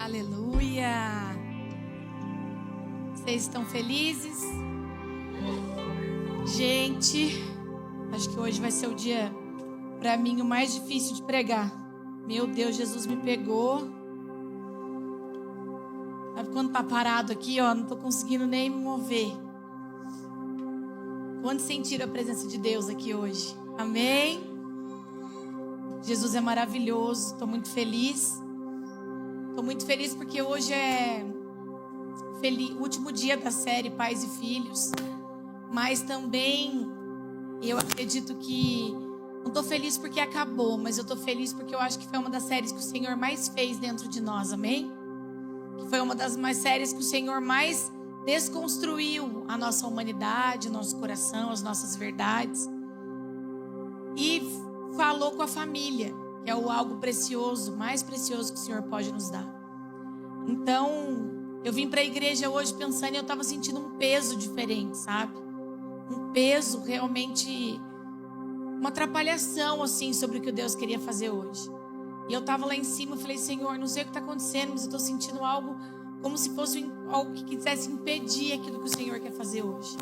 Aleluia! Vocês estão felizes? Gente, acho que hoje vai ser o dia, para mim, o mais difícil de pregar. Meu Deus, Jesus me pegou. Sabe quando tá parado aqui, ó, não tô conseguindo nem me mover. Quando sentiram a presença de Deus aqui hoje? Amém? Jesus é maravilhoso, estou muito feliz. Estou muito feliz porque hoje é o último dia da série Pais e Filhos. Mas também eu acredito que não estou feliz porque acabou, mas eu estou feliz porque eu acho que foi uma das séries que o Senhor mais fez dentro de nós, amém? Que foi uma das mais séries que o Senhor mais desconstruiu a nossa humanidade, o nosso coração, as nossas verdades. E falou com a família, que é o algo precioso, mais precioso que o Senhor pode nos dar. Então, eu vim para a igreja hoje pensando e eu estava sentindo um peso diferente, sabe? Um peso realmente, uma atrapalhação assim sobre o que Deus queria fazer hoje. E eu estava lá em cima e falei, Senhor, não sei o que está acontecendo, mas eu estou sentindo algo como se fosse algo que quisesse impedir aquilo que o Senhor quer fazer hoje.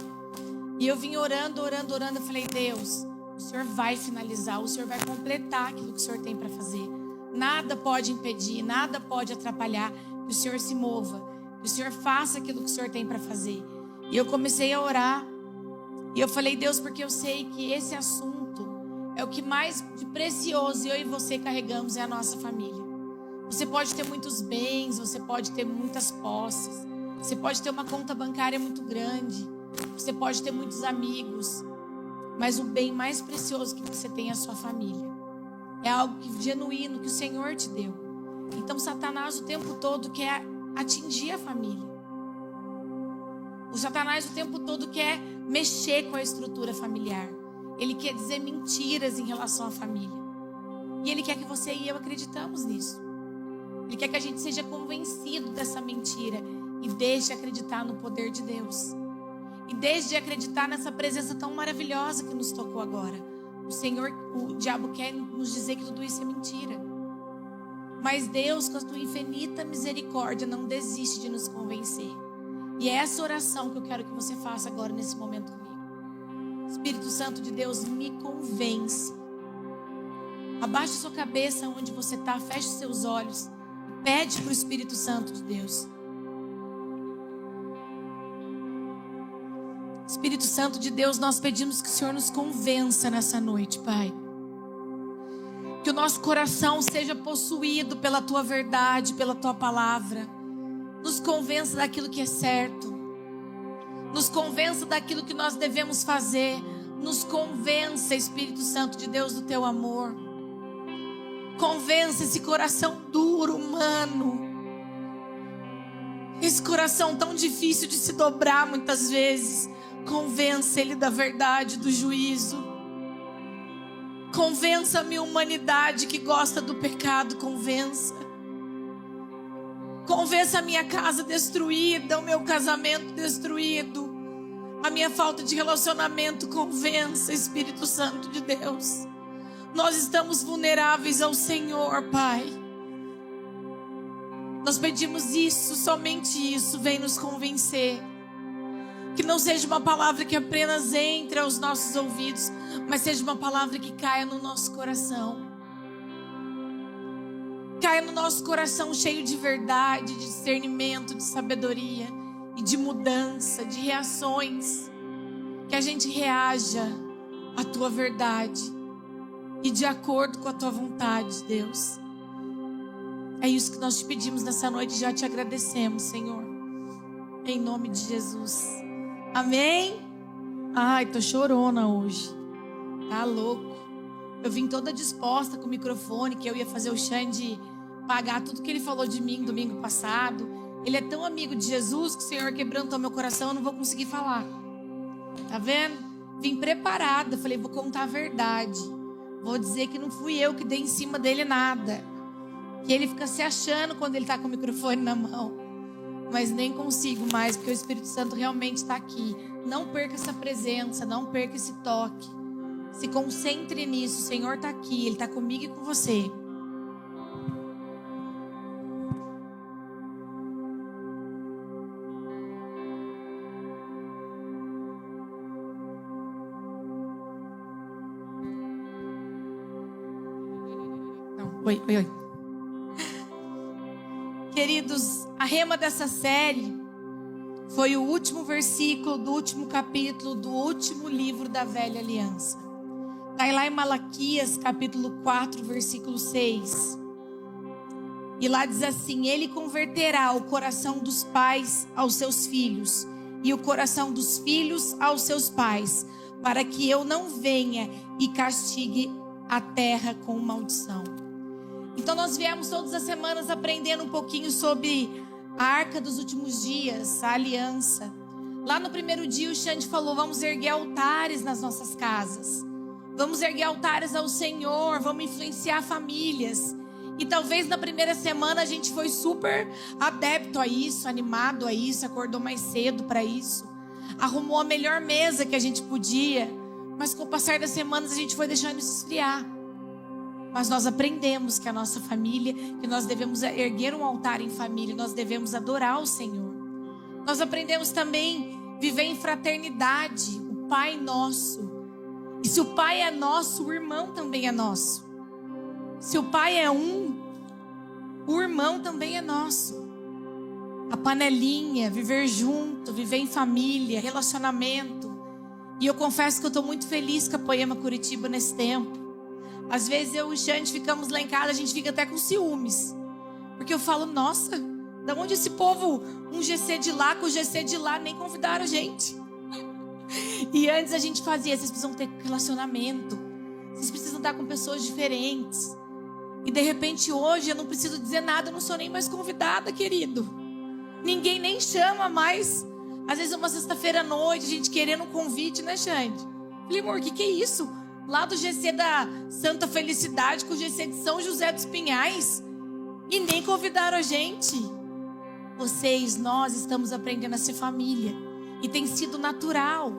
E eu vim orando, eu falei, Deus, o Senhor vai finalizar, o Senhor vai completar aquilo que o Senhor tem para fazer. Nada pode impedir, nada pode atrapalhar que o Senhor se mova, que o Senhor faça aquilo que o Senhor tem para fazer. E eu comecei a orar, e eu falei, Deus, porque eu sei que esse assunto é o que mais de precioso eu e você carregamos, é a nossa família. Você pode ter muitos bens, você pode ter muitas posses, você pode ter uma conta bancária muito grande, você pode ter muitos amigos, mas o bem mais precioso que você tem é a sua família. É algo genuíno que o Senhor te deu. Então Satanás o tempo todo quer atingir a família. O Satanás o tempo todo quer mexer com a estrutura familiar. Ele quer dizer mentiras em relação à família. E ele quer que você e eu acreditamos nisso. Ele quer que a gente seja convencido dessa mentira e deixe de acreditar no poder de Deus. E desde de acreditar nessa presença tão maravilhosa que nos tocou agora. O diabo quer nos dizer que tudo isso é mentira. Mas Deus, com a sua infinita misericórdia, não desiste de nos convencer. E é essa oração que eu quero que você faça agora nesse momento comigo. Espírito Santo de Deus, me convence. Abaixe sua cabeça onde você está, feche seus olhos. Pede para o Espírito Santo de Deus. Espírito Santo de Deus, nós pedimos que o Senhor nos convença nessa noite, Pai. Que o nosso coração seja possuído pela Tua verdade, pela Tua palavra. Nos convença daquilo que é certo. Nos convença daquilo que nós devemos fazer. Nos convença, Espírito Santo de Deus, do Teu amor. Convença esse coração duro, humano. Esse coração tão difícil de se dobrar muitas vezes. Convença ele da verdade, do juízo. Convença a minha humanidade que gosta do pecado. Convença. Convença a minha casa destruída, o meu casamento destruído, a minha falta de relacionamento. Convença, Espírito Santo de Deus. Nós estamos vulneráveis ao Senhor, Pai. Nós pedimos isso, somente isso. Vem nos convencer. Que não seja uma palavra que apenas entre aos nossos ouvidos, mas seja uma palavra que caia no nosso coração. Caia no nosso coração cheio de verdade, de discernimento, de sabedoria e de mudança, de reações. Que a gente reaja à Tua verdade e de acordo com a Tua vontade, Deus. É isso que nós te pedimos nessa noite e já te agradecemos, Senhor. Em nome de Jesus. Amém? Ai, tô chorona hoje. Tá louco. Eu vim toda disposta com o microfone, que eu ia fazer o Xande pagar tudo que ele falou de mim domingo passado. Ele é tão amigo de Jesus que o Senhor quebrantou meu coração, eu não vou conseguir falar. Tá vendo? Vim preparada, falei, vou contar a verdade. Vou dizer que não fui eu que dei em cima dele nada. Que ele fica se achando quando ele tá com o microfone na mão. Mas nem consigo mais, porque o Espírito Santo realmente está aqui. Não perca essa presença, não perca esse toque. Se concentre nisso, o Senhor está aqui, Ele está comigo e com você. Oi. Queridos, a rema dessa série foi o último versículo do último capítulo do último livro da Velha Aliança. Está lá em Malaquias, capítulo 4, versículo 6. E lá diz assim: Ele converterá o coração dos pais aos seus filhos e o coração dos filhos aos seus pais, para que eu não venha e castigue a terra com maldição. Então nós viemos todas as semanas aprendendo um pouquinho sobre a arca dos últimos dias, a aliança. Lá no primeiro dia o Xande falou: vamos erguer altares nas nossas casas. Vamos erguer altares ao Senhor, vamos influenciar famílias. E talvez na primeira semana a gente foi super adepto a isso, animado a isso, acordou mais cedo para isso. Arrumou a melhor mesa que a gente podia. Mas com o passar das semanas a gente foi deixando isso esfriar. Mas nós aprendemos que a nossa família, que nós devemos erguer um altar em família, nós devemos adorar o Senhor. Nós aprendemos também viver em fraternidade, o Pai nosso. E se o Pai é nosso, o irmão também é nosso. Se o Pai é um, o irmão também é nosso. A panelinha, viver junto, viver em família, relacionamento. E eu confesso que eu estou muito feliz com a Poema Curitiba nesse tempo. Às vezes eu e o Xande ficamos lá em casa, a gente fica até com ciúmes. Porque eu falo: nossa, da onde esse povo, um GC de lá com o GC de lá, nem convidaram a gente. E antes a gente fazia: vocês precisam ter relacionamento, vocês precisam estar com pessoas diferentes. E de repente hoje eu não preciso dizer nada, eu não sou nem mais convidada, querido. Ninguém nem chama mais. Às vezes uma sexta-feira à noite, a gente querendo um convite, né, Xande? Falei: amor, o que é isso? Lá do GC da Santa Felicidade com o GC de São José dos Pinhais. E nem convidaram a gente. Nós estamos aprendendo a ser família. E tem sido natural.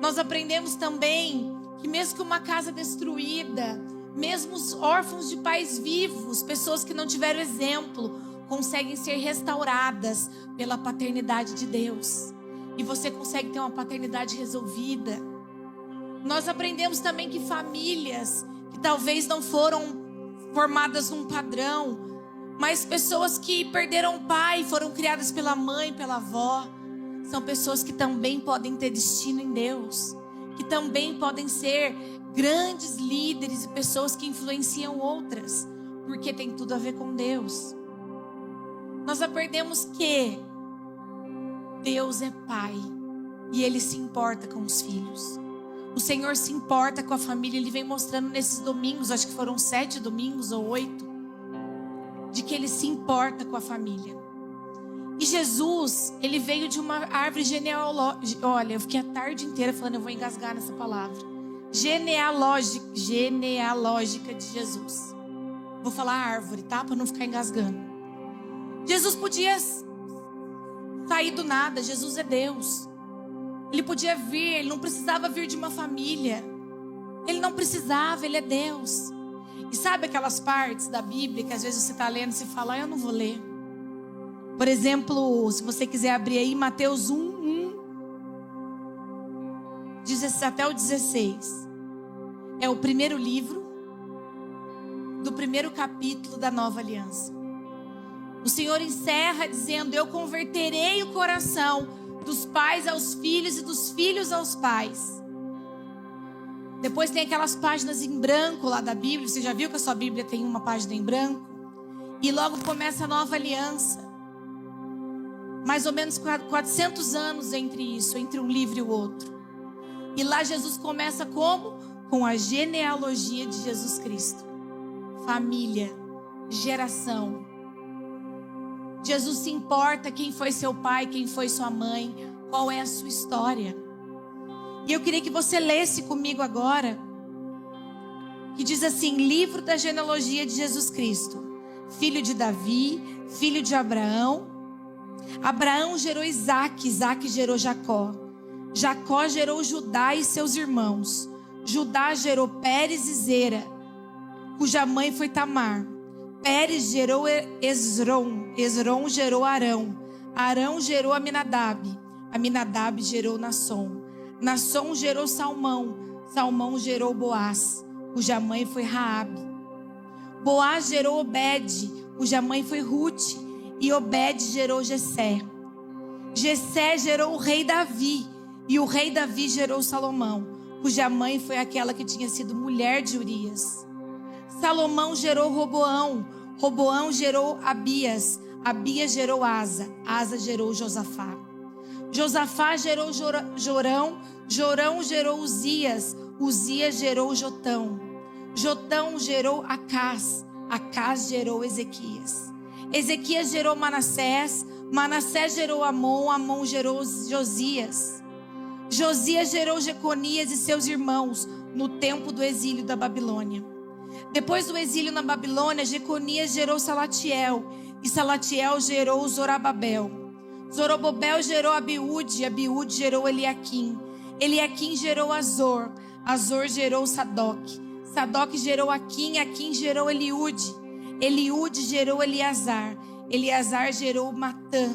Nós aprendemos também que mesmo que uma casa destruída, mesmo os órfãos de pais vivos, pessoas que não tiveram exemplo, conseguem ser restauradas pela paternidade de Deus. E você consegue ter uma paternidade resolvida. Nós aprendemos também que famílias que talvez não foram formadas num padrão, mas pessoas que perderam o pai, foram criadas pela mãe, pela avó, são pessoas que também podem ter destino em Deus, que também podem ser grandes líderes e pessoas que influenciam outras, porque tem tudo a ver com Deus. Nós aprendemos que Deus é Pai e Ele se importa com os filhos. O Senhor se importa com a família. Ele vem mostrando nesses domingos, acho que foram 7 domingos ou 8, de que Ele se importa com a família. E Jesus, Ele veio de uma árvore genealógica. Olha, eu fiquei a tarde inteira falando, eu vou engasgar nessa palavra. Genealógica de Jesus. Vou falar árvore, tá? Para não ficar engasgando. Jesus podia sair do nada. Jesus é Deus. Ele podia vir, Ele não precisava vir de uma família. Ele não precisava, Ele é Deus. E sabe aquelas partes da Bíblia que às vezes você está lendo e você fala: eu não vou ler. Por exemplo, se você quiser abrir aí Mateus 1, até o 16. É o primeiro livro do primeiro capítulo da Nova Aliança. O Senhor encerra dizendo: eu converterei o coração dos pais aos filhos e dos filhos aos pais. Depois tem aquelas páginas em branco lá da Bíblia. Você já viu que a sua Bíblia tem uma página em branco? E logo começa a Nova Aliança. Mais ou menos 400 anos entre isso, entre um livro e o outro. E lá Jesus começa como? Com a genealogia de Jesus Cristo. Família, geração. Jesus se importa quem foi seu pai, quem foi sua mãe, qual é a sua história. E eu queria que você lesse comigo agora, que diz assim: livro da genealogia de Jesus Cristo, filho de Davi, filho de Abraão. Abraão gerou Isaac, Isaac gerou Jacó. Jacó gerou Judá e seus irmãos. Judá gerou Pérez e Zera, cuja mãe foi Tamar. Pérez gerou Esrom, Esrom gerou Arão. Arão gerou Aminadab, Aminadab gerou Nasson. Nasson gerou Salmão, Salmão gerou Boaz, cuja mãe foi Raabe. Boaz gerou Obed, cuja mãe foi Rute, e Obed gerou Jessé. Jessé gerou o rei Davi, e o rei Davi gerou Salomão, cuja mãe foi aquela que tinha sido mulher de Urias. Salomão gerou Roboão, Roboão gerou Abias, Abias gerou Asa, Asa gerou Josafá. Josafá gerou Jorão, Jorão gerou Uzias, Uzias gerou Jotão. Jotão gerou Acás, Acás gerou Ezequias. Ezequias gerou Manassés, Manassés gerou Amon, Amon gerou Josias. Josias gerou Jeconias e seus irmãos no tempo do exílio da Babilônia. Depois do exílio na Babilônia, Jeconias gerou Salatiel, e Salatiel gerou Zorobabel. Zorobabel gerou Abiúde, Abiúde gerou Eliaquim. Eliaquim gerou Azor, Azor gerou Sadoc. Sadoc gerou Aquim, Aquim gerou Eliúde. Eliúde gerou Eleazar, Eleazar gerou Matã,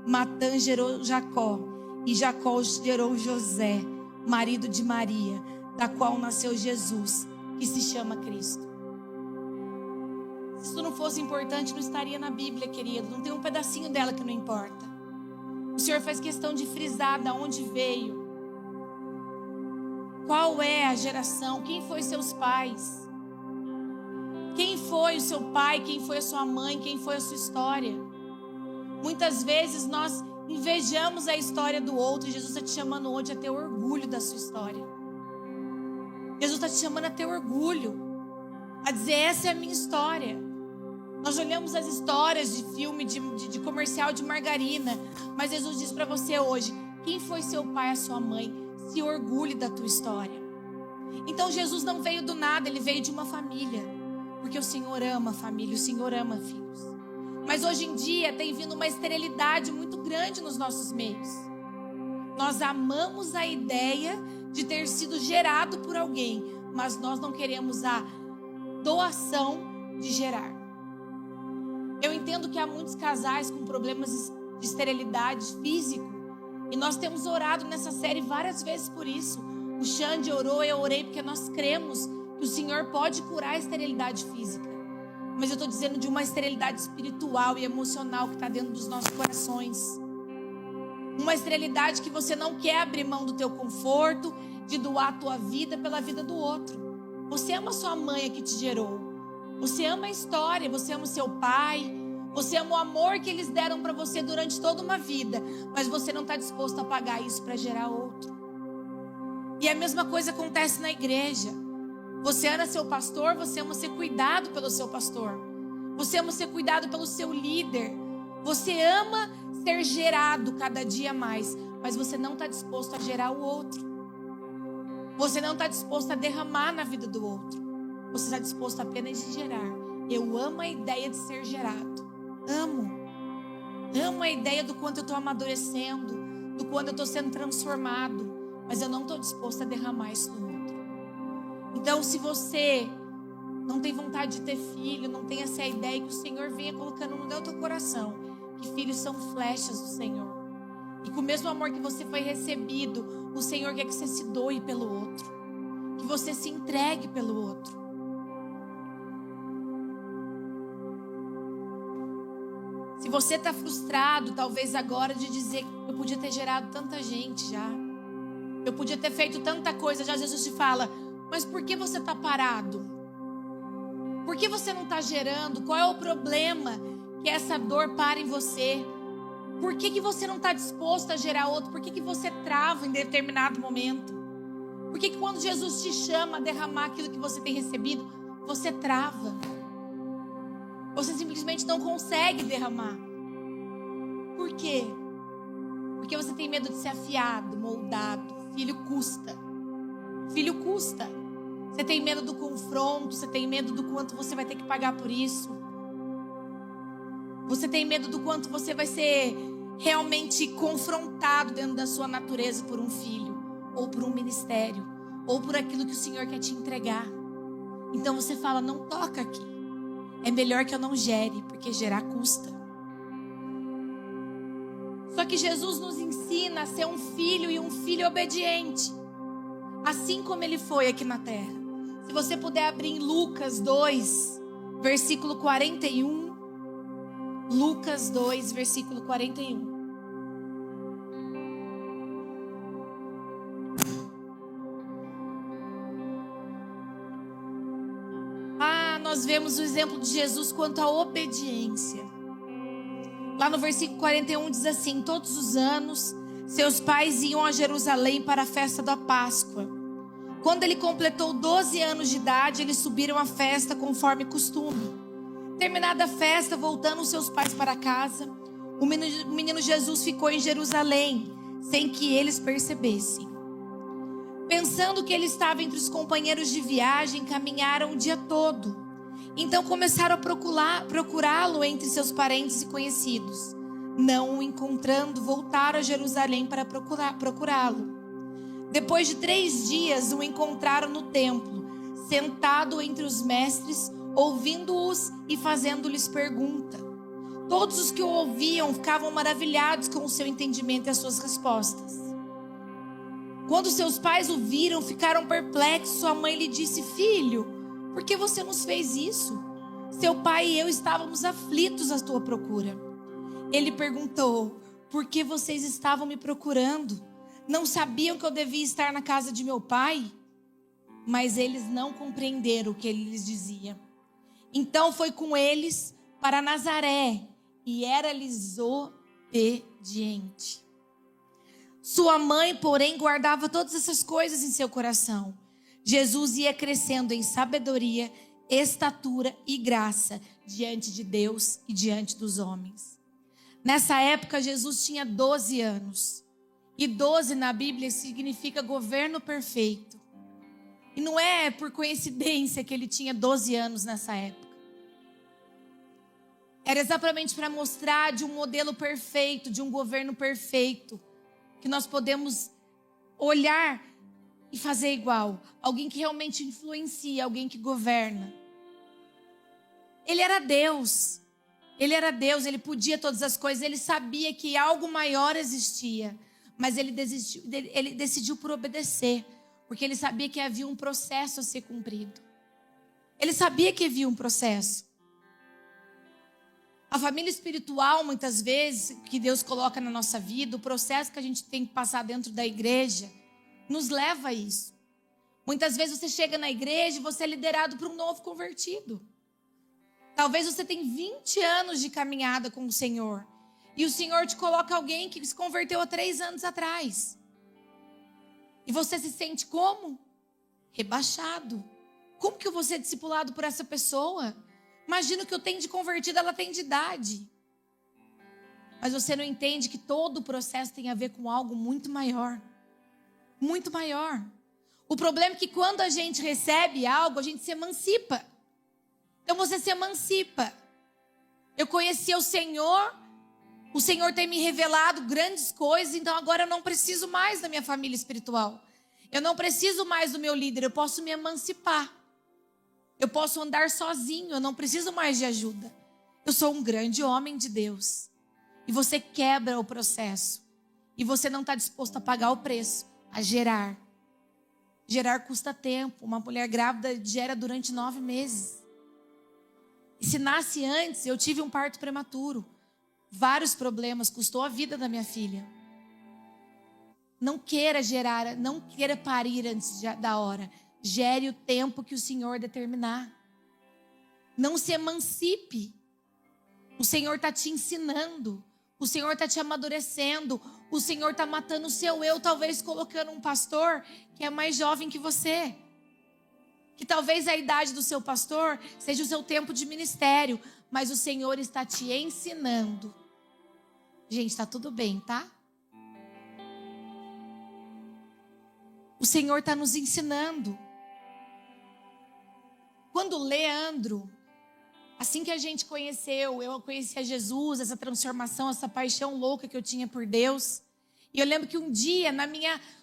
Matã gerou Jacó. E Jacó gerou José, marido de Maria, da qual nasceu Jesus, que se chama Cristo. Se isso não fosse importante, não estaria na Bíblia, querido. Não tem um pedacinho dela que não importa. O Senhor faz questão de frisar de onde veio. Qual é a geração? Quem foi seus pais? Quem foi o seu pai? Quem foi a sua mãe? Quem foi a sua história? Muitas vezes nós invejamos a história do outro. E Jesus está te chamando hoje a ter orgulho da sua história. Jesus está te chamando a ter orgulho, a dizer: essa é a minha história. Nós olhamos as histórias de filme, de comercial de margarina, mas Jesus diz para você hoje: quem foi seu pai, a sua mãe? Se orgulhe da tua história. Então Jesus não veio do nada, ele veio de uma família, porque o Senhor ama a família, o Senhor ama filhos. Mas hoje em dia tem vindo uma esterilidade muito grande nos nossos meios. Nós amamos a ideia de ter sido gerado por alguém, mas nós não queremos a doação de gerar. Eu entendo que há muitos casais com problemas de esterilidade físico, e nós temos orado nessa série várias vezes por isso. O Xande orou, eu orei, porque nós cremos que o Senhor pode curar a esterilidade física. Mas eu estou dizendo de uma esterilidade espiritual e emocional que está dentro dos nossos corações. Uma esterilidade que você não quer abrir mão do teu conforto, de doar a tua vida pela vida do outro. Você ama sua mãe que te gerou. Você ama a história, você ama o seu pai. Você ama o amor que eles deram para você durante toda uma vida. Mas você não está disposto a pagar isso para gerar outro. E a mesma coisa acontece na igreja. Você ama seu pastor, você ama ser cuidado pelo seu pastor. Você ama ser cuidado pelo seu líder. Você ama ser gerado cada dia mais. Mas você não está disposto a gerar o outro. Você não está disposto a derramar na vida do outro. Você está disposto apenas a gerar. Eu amo a ideia de ser gerado. Amo. Amo a ideia do quanto eu estou amadurecendo, do quanto eu estou sendo transformado. Mas eu não estou disposto a derramar isso no outro. Então, se você não tem vontade de ter filho, não tem essa ideia, que o Senhor venha colocando no teu coração que filhos são flechas do Senhor. E com o mesmo amor que você foi recebido, o Senhor quer que você se doe pelo outro. Que você se entregue pelo outro. Se você está frustrado, talvez agora, de dizer que eu podia ter gerado tanta gente já. Eu podia ter feito tanta coisa já. Jesus te fala: mas por que você está parado? Por que você não está gerando? Qual é o problema que essa dor para em você? Por que você não está disposto a gerar outro? Por que você trava em determinado momento? Por que quando Jesus te chama a derramar aquilo que você tem recebido, você trava? Você simplesmente não consegue derramar. Por quê? Porque você tem medo de ser afiado, moldado. Filho custa. Filho custa. Você tem medo do confronto, você tem medo do quanto você vai ter que pagar por isso. Você tem medo do quanto você vai ser realmente confrontado dentro da sua natureza por um filho, ou por um ministério, ou por aquilo que o Senhor quer te entregar. Então você fala: não toca aqui. É melhor que eu não gere, porque gerar custa. Só que Jesus nos ensina a ser um filho e um filho obediente, assim como ele foi aqui na terra. Se você puder abrir em Lucas 2, versículo 41. Lucas 2, versículo 41. Nós vemos o exemplo de Jesus quanto à obediência. Lá no versículo 41 diz assim: todos os anos, seus pais iam a Jerusalém para a festa da Páscoa. Quando ele completou 12 anos de idade, eles subiram à festa conforme costume. Terminada a festa, voltando seus pais para casa, o menino Jesus ficou em Jerusalém, sem que eles percebessem. Pensando que ele estava entre os companheiros de viagem, caminharam o dia todo. Então começaram a procurá-lo entre seus parentes e conhecidos. Não o encontrando, voltaram a Jerusalém para procurá-lo. Depois de 3 dias, o encontraram no templo, sentado entre os mestres, ouvindo-os e fazendo-lhes pergunta. Todos os que o ouviam ficavam maravilhados com o seu entendimento e as suas respostas. Quando seus pais o viram, ficaram perplexos. Sua mãe lhe disse: filho, por que você nos fez isso? Seu pai e eu estávamos aflitos à tua procura. Ele perguntou: por que vocês estavam me procurando? Não sabiam que eu devia estar na casa de meu pai? Mas eles não compreenderam o que ele lhes dizia. Então foi com eles para Nazaré e era-lhes obediente. Sua mãe, porém, guardava todas essas coisas em seu coração. Jesus ia crescendo em sabedoria, estatura e graça diante de Deus e diante dos homens. Nessa época, Jesus tinha 12 anos. E 12 na Bíblia significa governo perfeito. E não é por coincidência que ele tinha 12 anos nessa época. Era exatamente para mostrar de um modelo perfeito, de um governo perfeito, que nós podemos olhar e fazer igual. Alguém que realmente influencia, alguém que governa. Ele era Deus. Ele era Deus, ele podia todas as coisas. Ele sabia que algo maior existia. Mas ele decidiu por obedecer. Porque ele sabia que havia um processo a ser cumprido. Ele sabia que havia um processo. A família espiritual, muitas vezes, que Deus coloca na nossa vida, o processo que a gente tem que passar dentro da igreja, nos leva a isso. Muitas vezes você chega na igreja e você é liderado por um novo convertido. Talvez você tenha 20 anos de caminhada com o Senhor. E o Senhor te coloca alguém que se converteu há 3 anos atrás. E você se sente como? Rebaixado. Como que eu vou ser discipulado por essa pessoa? Imagina o que eu tenho de convertido, ela tem de idade. Mas você não entende que todo o processo tem a ver com algo muito maior. Muito maior. O problema é que quando a gente recebe algo, a gente se emancipa. Então você se emancipa. Eu conheci o Senhor tem me revelado grandes coisas, então agora eu não preciso mais da minha família espiritual. Eu não preciso mais do meu líder, eu posso me emancipar. Eu posso andar sozinho, eu não preciso mais de ajuda. Eu sou um grande homem de Deus. E você quebra o processo. E você não está disposto a pagar o preço, a gerar. Gerar custa tempo. Uma mulher grávida gera durante 9 meses. E se nasce antes, eu tive um parto prematuro. Vários problemas, custou a vida da minha filha. Não queira gerar, não queira parir antes da hora. Gere o tempo que o Senhor determinar. Não se emancipe. O Senhor está te ensinando. O Senhor está te amadurecendo. O Senhor está matando o seu eu, talvez colocando um pastor que é mais jovem que você. Que talvez a idade do seu pastor seja o seu tempo de ministério. Mas o Senhor está te ensinando. Gente, está tudo bem, tá? O Senhor está nos ensinando. Quando Leandro, assim que a gente conheceu, eu conheci a Jesus, essa transformação, essa paixão louca que eu tinha por Deus. E eu lembro que um dia,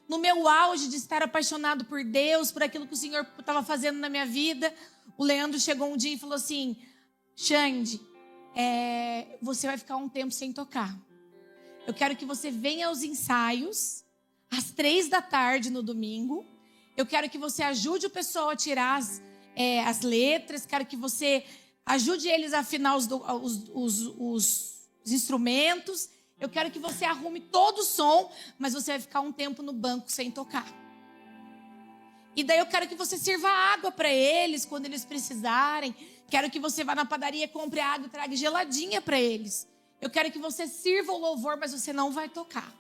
no meu auge de estar apaixonado por Deus, por aquilo que o Senhor estava fazendo na minha vida, o Leandro chegou um dia e falou assim: Xande, você vai ficar um tempo sem tocar. Eu quero que você venha aos ensaios, às 3 da tarde no domingo. Eu quero que você ajude o pessoal a tirar as letras. Quero que você Ajude eles a afinar os instrumentos. Eu quero que você arrume todo o som, mas você vai ficar um tempo no banco sem tocar. E daí eu quero que você sirva água para eles quando eles precisarem. Quero que você vá na padaria, compre água e traga geladinha para eles. Eu quero que você sirva o louvor, mas você não vai tocar.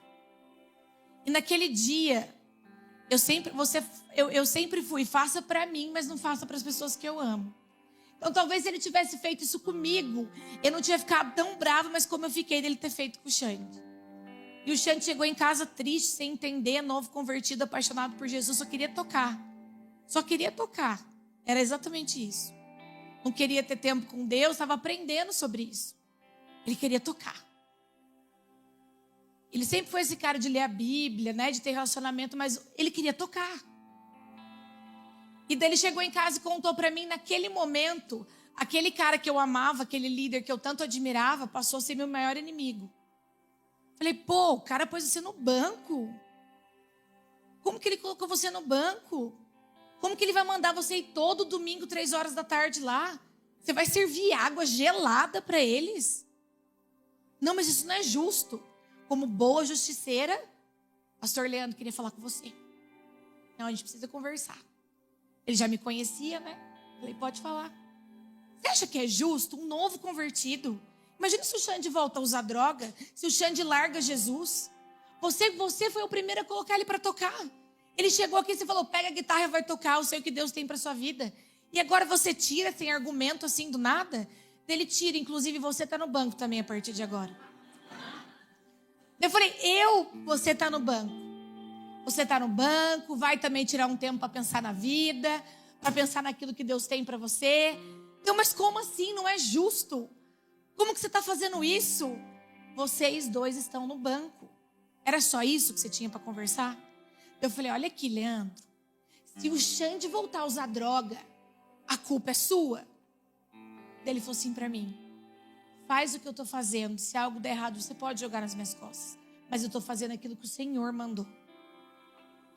E naquele dia, eu sempre fui, faça para mim, mas não faça para as pessoas que eu amo. Então talvez ele tivesse feito isso comigo, eu não tinha ficado tão bravo, mas como eu fiquei dele ter feito com o Xande. E o Xande chegou em casa triste, sem entender, novo convertido, apaixonado por Jesus, só queria tocar. Só queria tocar. Era exatamente isso. Não queria ter tempo com Deus, estava aprendendo sobre isso. Ele queria tocar. Ele sempre foi esse cara de ler a Bíblia, né, de ter relacionamento, mas ele queria tocar. E daí ele chegou em casa e contou para mim, naquele momento, aquele cara que eu amava, aquele líder que eu tanto admirava, passou a ser meu maior inimigo. Falei, pô, o cara pôs você no banco. Como que ele colocou você no banco? Como que ele vai mandar você ir todo domingo, 3 horas da tarde lá? Você vai servir água gelada para eles? Não, mas isso não é justo. Como boa justiceira, pastor Leandro queria falar com você. Não, a gente precisa conversar. Ele já me conhecia, né? Falei, pode falar. Você acha que é justo um novo convertido? Imagina se o Xande volta a usar droga, se o Xande larga Jesus. Você foi o primeiro a colocar ele para tocar. Ele chegou aqui e você falou, pega a guitarra e vai tocar, eu sei o que Deus tem para sua vida. E agora você tira sem argumento assim do nada? Ele tira, inclusive você está no banco também a partir de agora. Eu falei, você está no banco. Você está no banco, vai também tirar um tempo para pensar na vida, para pensar naquilo que Deus tem para você. Então, mas como assim? Não é justo. Como que você está fazendo isso? Vocês dois estão no banco. Era só isso que você tinha para conversar? Eu falei, olha aqui, Leandro. Se o Xande voltar a usar droga, a culpa é sua. Ele falou assim para mim, faz o que eu estou fazendo. Se algo der errado, você pode jogar nas minhas costas. Mas eu estou fazendo aquilo que o Senhor mandou.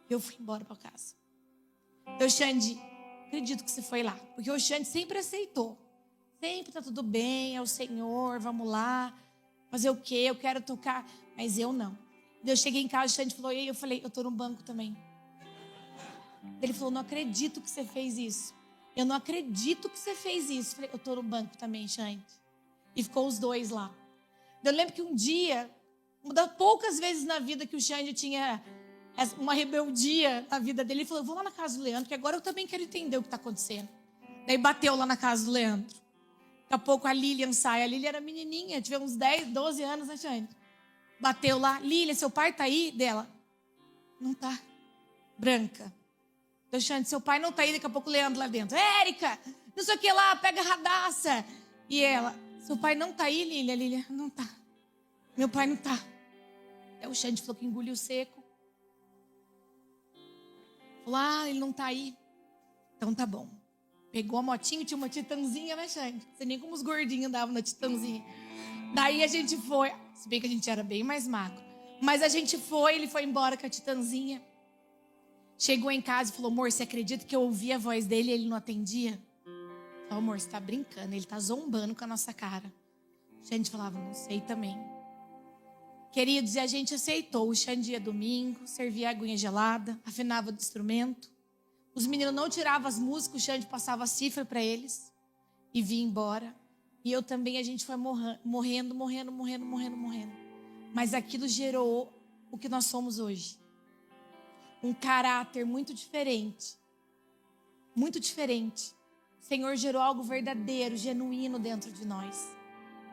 Eu fui embora para casa. Então, Xande, acredito que você foi lá. Porque o Xande sempre aceitou. Sempre tá tudo bem, é o Senhor, vamos lá. Fazer o quê? Eu quero tocar. Mas eu não. Eu cheguei em casa, o Xande falou, e aí eu falei, eu tô no banco também. Ele falou, não acredito que você fez isso. Eu não acredito que você fez isso. Eu falei, eu tô no banco também, Xande. E ficou os dois lá. Eu lembro que um dia, uma das poucas vezes na vida que o Xande tinha uma rebeldia na vida dele, ele falou, eu vou lá na casa do Leandro, que agora eu também quero entender o que está acontecendo. Daí bateu lá na casa do Leandro. Daqui a pouco a Lilian sai. A Lilian era menininha, tinha uns 10, 12 anos, né, Xande? Bateu lá. Lilian, seu pai tá aí? Dela. Não tá. Branca. Então, Xande, seu pai não tá aí. Daqui a pouco o Leandro lá dentro. Érica, não sei o que lá, pega a radaça. E ela, seu pai não tá aí, Lilian? Lilian, não tá. Meu pai não tá. Aí o Xande falou que engoliu seco. Falou, ele não tá aí. Então tá bom. Pegou a motinha, tinha uma Titanzinha, né, Xande? Não sei nem como os gordinhos andavam na Titanzinha. Daí a gente foi, se bem que a gente era bem mais magro. Mas a gente foi, ele foi embora com a Titanzinha. Chegou em casa e falou, amor, você acredita que eu ouvi a voz dele e ele não atendia? Falei, amor, você tá brincando, ele tá zombando com a nossa cara. A gente falava, não sei também. Queridos, e a gente aceitou. O Xande ia domingo, servia aguinha gelada, afinava do instrumento. Os meninos não tiravam as músicas, o Xande passava a cifra para eles e vinha embora. E eu também, a gente foi morrendo. Mas aquilo gerou o que nós somos hoje. Um caráter muito diferente. Muito diferente. O Senhor gerou algo verdadeiro, genuíno dentro de nós.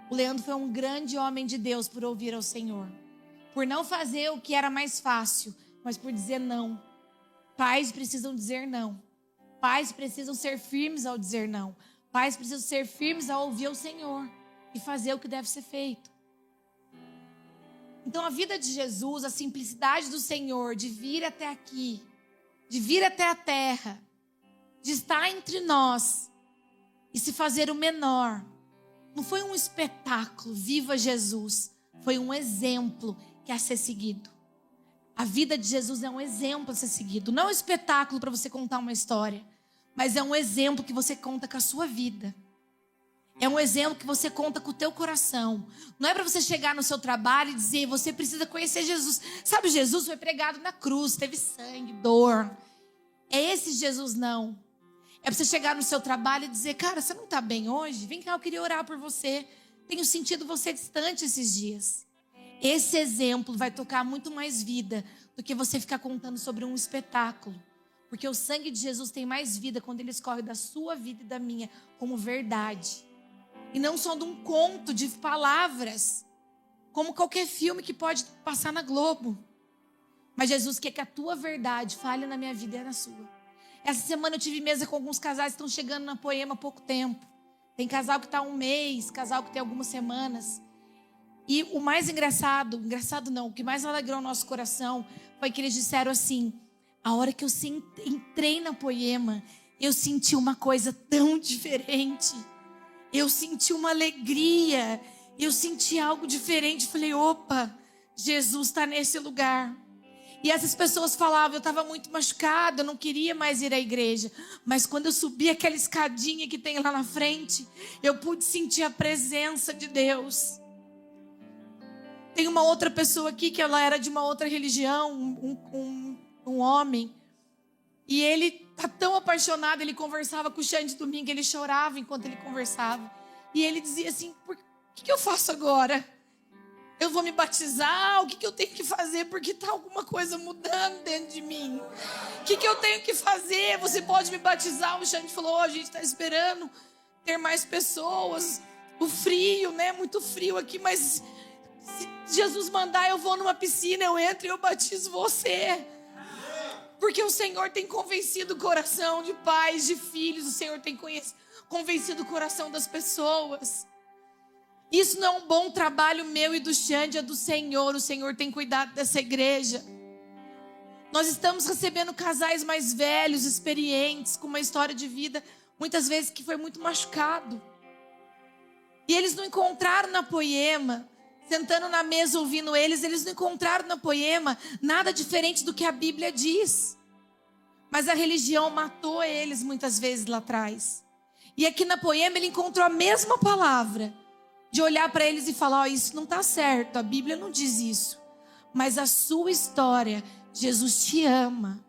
O Leandro foi um grande homem de Deus por ouvir ao Senhor. Por não fazer o que era mais fácil, mas por dizer não. Pais precisam dizer não. Pais precisam ser firmes ao dizer não. Pais precisam ser firmes ao ouvir o Senhor e fazer o que deve ser feito. Então a vida de Jesus, a simplicidade do Senhor, de vir até aqui, de vir até a terra, de estar entre nós e se fazer o menor, não foi um espetáculo, viva Jesus, foi um exemplo que é a ser seguido. A vida de Jesus é um exemplo a ser seguido. Não é um espetáculo para você contar uma história, mas é um exemplo que você conta com a sua vida. É um exemplo que você conta com o teu coração. Não é para você chegar no seu trabalho e dizer, você precisa conhecer Jesus. Sabe, Jesus foi pregado na cruz, teve sangue, dor. É esse Jesus, não. É para você chegar no seu trabalho e dizer, cara, você não está bem hoje? Vem cá, eu queria orar por você. Tenho sentido você distante esses dias. Esse exemplo vai tocar muito mais vida do que você ficar contando sobre um espetáculo. Porque o sangue de Jesus tem mais vida quando ele escorre da sua vida e da minha como verdade. E não só de um conto de palavras, como qualquer filme que pode passar na Globo. Mas Jesus quer que a tua verdade fale na minha vida e na sua. Essa semana eu tive mesa com alguns casais que estão chegando na Poema há pouco tempo. Tem casal que está há um mês, casal que tem algumas semanas. E o mais engraçado não, o que mais alegrou o nosso coração foi que eles disseram assim, a hora que eu entrei na Poema, eu senti uma coisa tão diferente. Eu senti uma alegria, eu senti algo diferente. Falei, opa, Jesus está nesse lugar. E essas pessoas falavam, eu estava muito machucada, eu não queria mais ir à igreja. Mas quando eu subi aquela escadinha que tem lá na frente, eu pude sentir a presença de Deus. Tem uma outra pessoa aqui que ela era de uma outra religião, um homem. E ele está tão apaixonado, ele conversava com o Xande domingo, ele chorava enquanto ele conversava. E ele dizia assim, o que eu faço agora? Eu vou me batizar? O que eu tenho que fazer? Porque está alguma coisa mudando dentro de mim. O que eu tenho que fazer? Você pode me batizar? O Xande falou, a gente está esperando ter mais pessoas. O frio, né? Muito frio aqui, mas se Jesus mandar, eu vou numa piscina, eu entro e eu batizo você. Porque o Senhor tem convencido o coração de pais, de filhos. O Senhor tem convencido o coração das pessoas. Isso não é um bom trabalho meu e do Xande, é do Senhor. O Senhor tem cuidado dessa igreja. Nós estamos recebendo casais mais velhos, experientes, com uma história de vida, muitas vezes que foi muito machucado. E eles não encontraram na Poema, sentando na mesa ouvindo eles não encontraram na Poema nada diferente do que a Bíblia diz. Mas a religião matou eles muitas vezes lá atrás. E aqui na Poema ele encontrou a mesma palavra. De olhar para eles e falar, isso não está certo, a Bíblia não diz isso. Mas a sua história, Jesus te ama.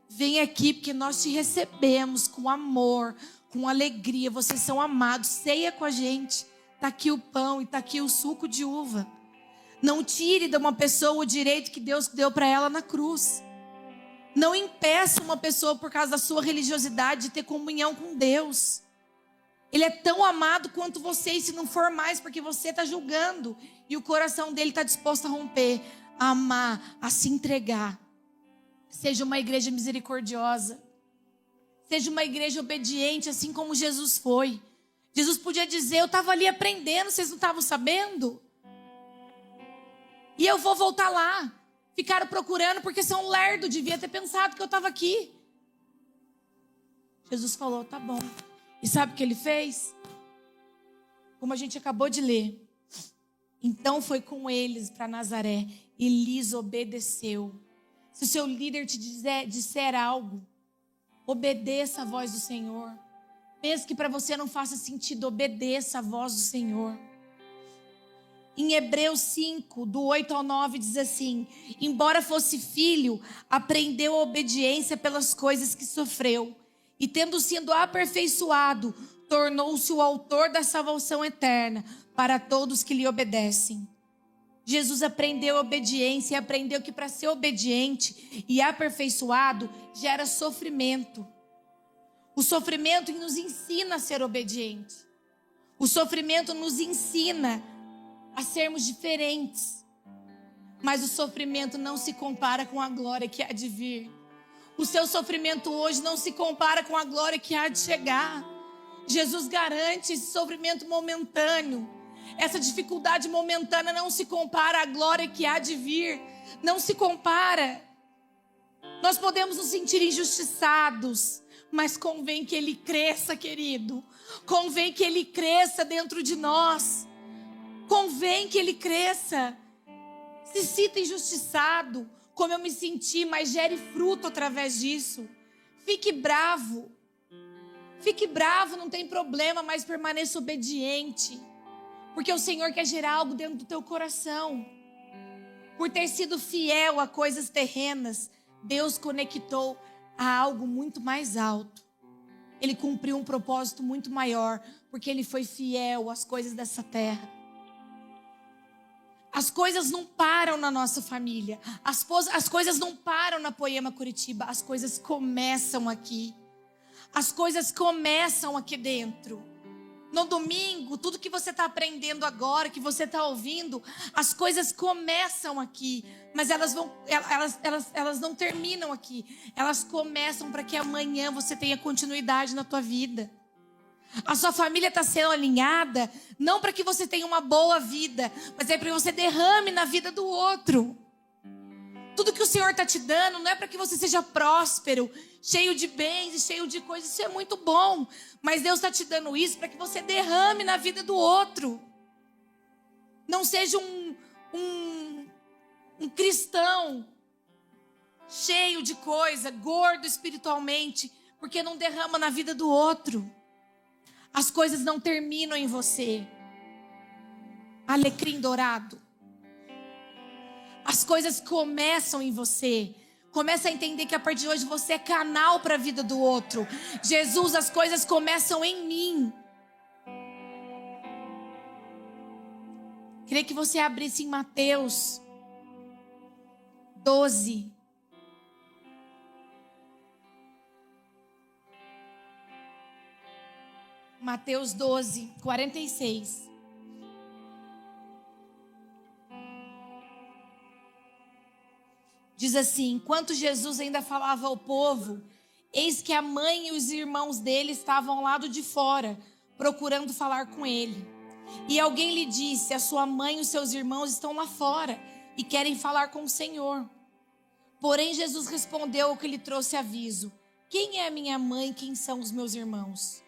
Vem aqui porque nós te recebemos com amor, com alegria. Vocês são amados, ceia com a gente. Está aqui o pão e está aqui o suco de uva. Não tire de uma pessoa o direito que Deus deu para ela na cruz. Não impeça uma pessoa por causa da sua religiosidade de ter comunhão com Deus. Ele é tão amado quanto você, e se não for mais, porque você está julgando. E o coração dele está disposto a romper, a amar, a se entregar. Seja uma igreja misericordiosa. Seja uma igreja obediente, assim como Jesus foi. Jesus podia dizer, eu estava ali aprendendo, vocês não estavam sabendo? E eu vou voltar lá. Ficaram procurando porque são lerdo, devia ter pensado que eu estava aqui. Jesus falou, tá bom. E sabe o que ele fez? Como a gente acabou de ler. Então foi com eles para Nazaré e lhes obedeceu. Se o seu líder te disser algo, obedeça a voz do Senhor. Mesmo que para você não faça sentido, obedeça a voz do Senhor. Em Hebreus 5, do 8 ao 9, diz assim, embora fosse filho, aprendeu a obediência pelas coisas que sofreu. E tendo sido aperfeiçoado, tornou-se o autor da salvação eterna para todos que lhe obedecem. Jesus aprendeu a obediência e aprendeu que para ser obediente e aperfeiçoado gera sofrimento. O sofrimento nos ensina a ser obediente. O sofrimento nos ensina a sermos diferentes. Mas o sofrimento não se compara com a glória que há de vir. O seu sofrimento hoje não se compara com a glória que há de chegar. Jesus garante esse sofrimento momentâneo. Essa dificuldade momentânea não se compara à glória que há de vir. Não se compara. Nós podemos nos sentir injustiçados, mas convém que Ele cresça, querido. Convém que Ele cresça dentro de nós. Convém que Ele cresça. Se sinta injustiçado, como eu me senti, mas gere fruto através disso. Fique bravo. Fique bravo, não tem problema, mas permaneça obediente. Porque o Senhor quer gerar algo dentro do teu coração. Por ter sido fiel a coisas terrenas, Deus conectou a algo muito mais alto. Ele cumpriu um propósito muito maior, porque ele foi fiel às coisas dessa terra. As coisas não param na nossa família. As coisas não param na Poema Curitiba. As coisas começam aqui. As coisas começam aqui dentro. No domingo, tudo que você está aprendendo agora, que você está ouvindo, as coisas começam aqui. Mas elas não terminam aqui. Elas começam para que amanhã você tenha continuidade na tua vida. A sua família está sendo alinhada, não para que você tenha uma boa vida, mas é para que você derrame na vida do outro. Tudo que o Senhor está te dando não é para que você seja próspero, cheio de bens e cheio de coisas. Isso é muito bom, mas Deus está te dando isso para que você derrame na vida do outro. Não seja um cristão cheio de coisa, gordo espiritualmente, porque não derrama na vida do outro. As coisas não terminam em você. Alecrim dourado. As coisas começam em você. Começa a entender que a partir de hoje você é canal para a vida do outro. Jesus, as coisas começam em mim. Queria que você abrisse em Mateus 12. Mateus 12, 46. Diz assim: enquanto Jesus ainda falava ao povo, eis que a mãe e os irmãos dele estavam ao lado de fora, procurando falar com ele. E alguém lhe disse: a sua mãe e os seus irmãos estão lá fora e querem falar com o Senhor. Porém Jesus respondeu ao que lhe trouxe aviso: quem é a minha mãe e quem são os meus irmãos?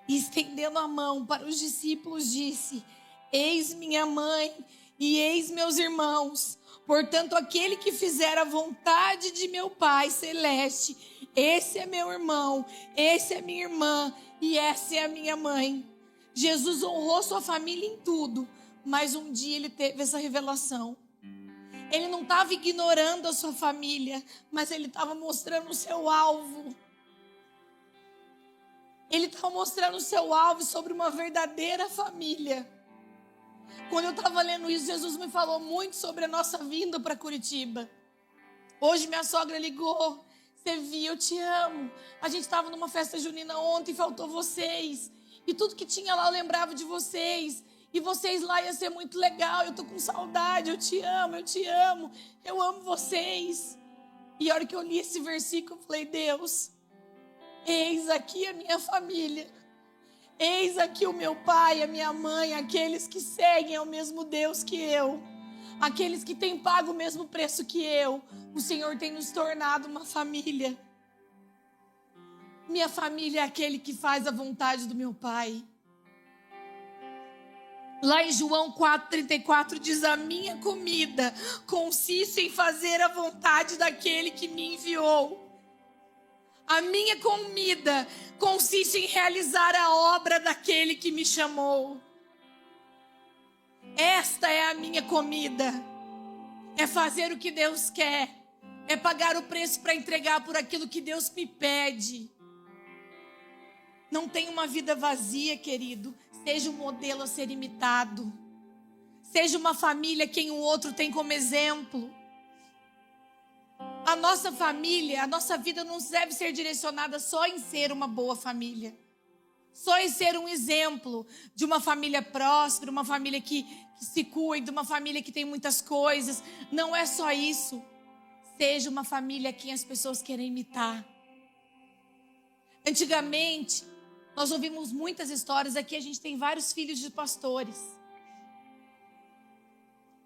E estendendo a mão para os discípulos, disse: eis minha mãe e eis meus irmãos. Portanto, aquele que fizer a vontade de meu Pai Celeste, esse é meu irmão, esse é minha irmã e essa é a minha mãe. Jesus honrou sua família em tudo, mas um dia ele teve essa revelação. Ele não estava ignorando a sua família, mas ele estava mostrando o seu alvo. Ele estava mostrando o seu alvo sobre uma verdadeira família. Quando eu estava lendo isso, Jesus me falou muito sobre a nossa vinda para Curitiba. Hoje minha sogra ligou: você viu, eu te amo. A gente estava numa festa junina ontem e faltou vocês. E tudo que tinha lá eu lembrava de vocês. E vocês lá ia ser muito legal. Eu tô com saudade, eu te amo, eu amo vocês. E a hora que eu li esse versículo, eu falei: Deus, eis aqui a minha família. Eis aqui o meu pai, a minha mãe, aqueles que seguem ao mesmo Deus que eu. Aqueles que têm pago o mesmo preço que eu. O Senhor tem nos tornado uma família. Minha família é aquele que faz a vontade do meu pai. Lá em João 4,34 diz: a minha comida consiste em fazer a vontade daquele que me enviou. A minha comida consiste em realizar a obra daquele que me chamou. Esta é a minha comida. É fazer o que Deus quer. É pagar o preço para entregar por aquilo que Deus me pede. Não tenha uma vida vazia, querido. Seja um modelo a ser imitado. Seja uma família quem o outro tem como exemplo. A nossa família, a nossa vida não deve ser direcionada só em ser uma boa família. Só em ser um exemplo de uma família próspera, uma família que se cuida, uma família que tem muitas coisas. Não é só isso. Seja uma família a quem as pessoas querem imitar. Antigamente, nós ouvimos muitas histórias. Aqui a gente tem vários filhos de pastores.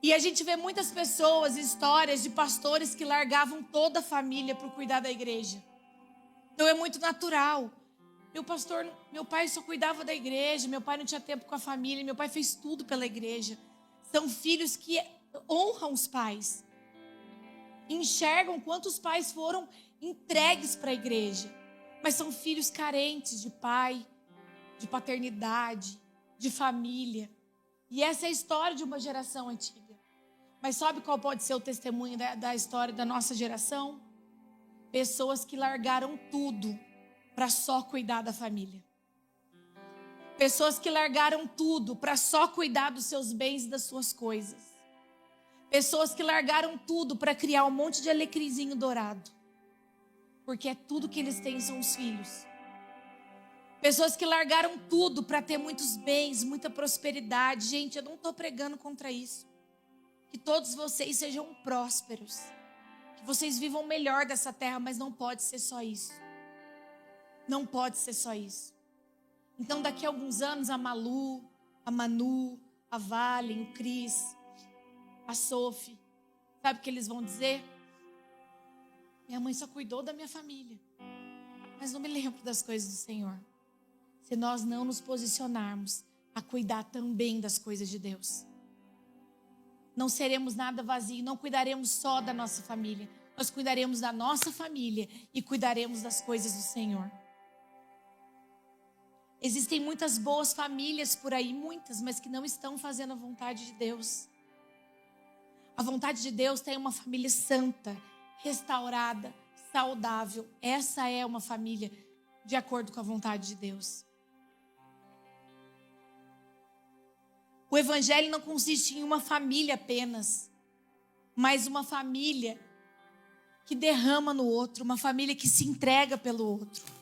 E a gente vê muitas pessoas, histórias de pastores que largavam toda a família para cuidar da igreja. Então é muito natural. Meu pai só cuidava da igreja, meu pai não tinha tempo com a família, meu pai fez tudo pela igreja. São filhos que honram os pais. Enxergam quantos pais foram entregues para a igreja. mas são filhos carentes de pai, de paternidade, de família. E essa é a história de uma geração antiga. Mas sabe qual pode ser o testemunho da história da nossa geração? Pessoas que largaram tudo para só cuidar da família. Pessoas que largaram tudo para só cuidar dos seus bens e das suas coisas. Pessoas que largaram tudo para criar um monte de alecrimzinho dourado. Porque é tudo que eles têm são os filhos. Pessoas que largaram tudo para ter muitos bens, muita prosperidade. Gente, eu não estou pregando contra isso. Que todos vocês sejam prósperos. Que vocês vivam melhor dessa terra, mas não pode ser só isso. Não pode ser só isso. Então daqui a alguns anos a Malu, a Manu, a Valen, o Cris, a Sophie, sabe o que eles vão dizer? Minha mãe só cuidou da minha família, mas não me lembro das coisas do Senhor. Se nós não nos posicionarmos a cuidar também das coisas de Deus, não seremos nada vazio, não cuidaremos só da nossa família, nós cuidaremos da nossa família e cuidaremos das coisas do Senhor. Existem muitas boas famílias por aí, muitas, mas que não estão fazendo a vontade de Deus. A vontade de Deus tem uma família santa, restaurada, saudável. Essa é uma família de acordo com a vontade de Deus. O evangelho não consiste em uma família apenas, mas uma família que derrama no outro, uma família que se entrega pelo outro.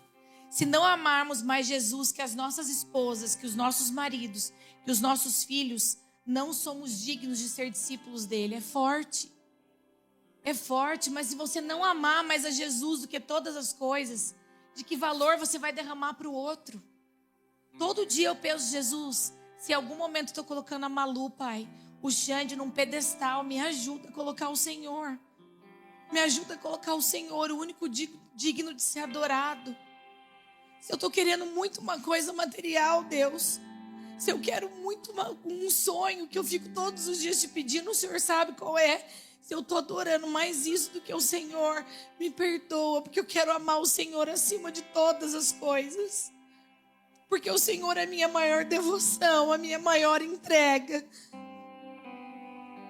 Se não amarmos mais Jesus que as nossas esposas, que os nossos maridos, que os nossos filhos, não somos dignos de ser discípulos dele. É forte. É forte, mas se você não amar mais a Jesus do que todas as coisas, de que valor você vai derramar para o outro? Todo dia eu penso, Jesus, se em algum momento estou colocando a Malu, Pai, o Xande num pedestal, me ajuda a colocar o Senhor. Me ajuda a colocar o Senhor, o único digno de ser adorado. Se eu estou querendo muito uma coisa material, Deus, se eu quero muito um sonho que eu fico todos os dias te pedindo, o Senhor sabe qual é. Se eu estou adorando mais isso do que o Senhor, me perdoa, porque eu quero amar o Senhor acima de todas as coisas. Porque o Senhor é a minha maior devoção, a minha maior entrega.